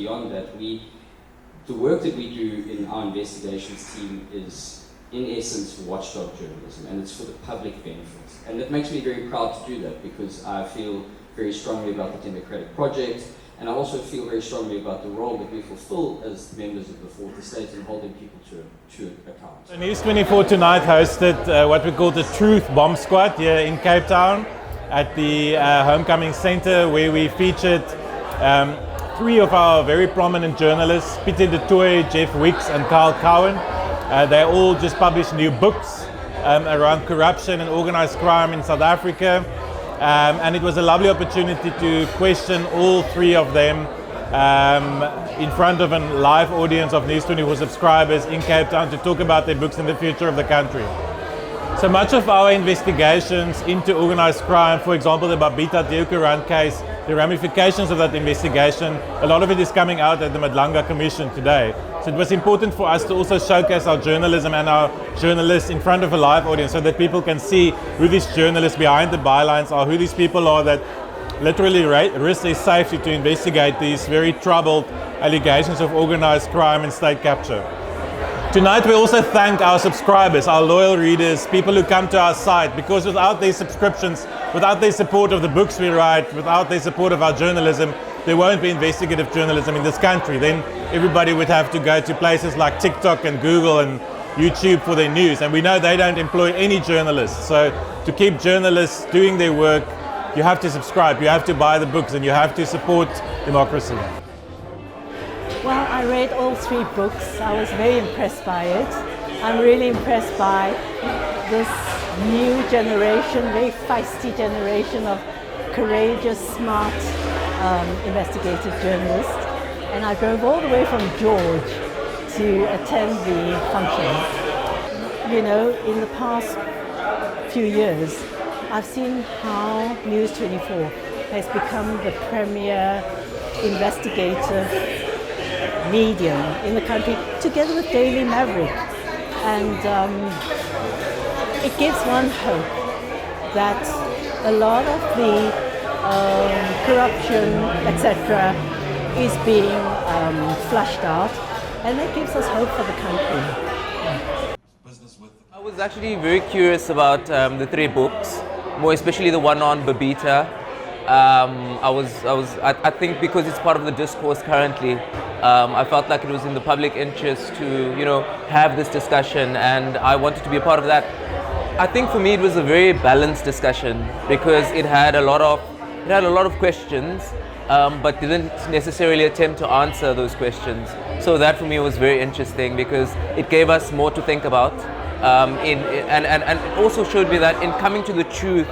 beyond that, the work that we do in our investigations team is, in essence, watchdog journalism, and it's for the public benefit. And it makes me very proud to do that, because I feel very strongly about the Democratic Project, and I also feel very strongly about the role that we fulfill as members of the Fourth Estate in holding people to account. So News24 tonight hosted what we call the Truth Bomb Squad here in Cape Town at the Homecoming Centre, where we featured three of our very prominent journalists, Peter du Toit, Jeff Wicks and Carl Cowan. They all just published new books around corruption and organized crime in South Africa. And it was a lovely opportunity to question all three of them in front of a live audience of News24 subscribers in Cape Town to talk about their books and the future of the country. So much of our investigations into organized crime, for example the Babita Deokaran case, the ramifications of that investigation, a lot of it is coming out at the Madlanga Commission today. So it was important for us to also showcase our journalism and our journalists in front of a live audience so that people can see who these journalists behind the bylines are, who these people are that literally risk their safety to investigate these very troubled allegations of organized crime and state capture. Tonight we also thank our subscribers, our loyal readers, people who come to our site, because without their subscriptions, without their support of the books we write, without their support of our journalism, there won't be investigative journalism in this country. Then everybody would have to go to places like TikTok and Google and YouTube for their news, and we know they don't employ any journalists. So to keep journalists doing their work, you have to subscribe, you have to buy the books, and you have to support democracy. Well, I read all three books. I was very impressed by it. I'm really impressed by this new generation, very feisty generation of courageous, smart, investigative journalists. And I drove all the way from George to attend the function. You know, in the past few years, I've seen how News24 has become the premier investigative medium in the country, together with Daily Maverick, and it gives one hope that a lot of the corruption, etc., is being flushed out, and it gives us hope for the country. I was actually very curious about the three books, more especially the one on Babita. I think because it's part of the discourse currently, I felt like it was in the public interest to, have this discussion, and I wanted to be a part of that. I think for me it was a very balanced discussion because it had a lot of questions, but didn't necessarily attempt to answer those questions. So that for me was very interesting because it gave us more to think about, and it also showed me that in coming to the truth,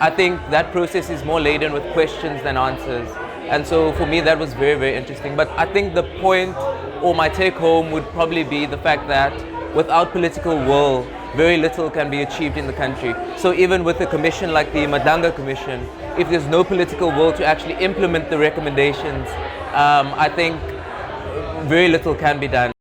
I think that process is more laden with questions than answers. And so for me that was very, very interesting. But I think the point or my take home would probably be the fact that without political will, very little can be achieved in the country. So even with a commission like the Madlanga Commission, if there's no political will to actually implement the recommendations, I think very little can be done.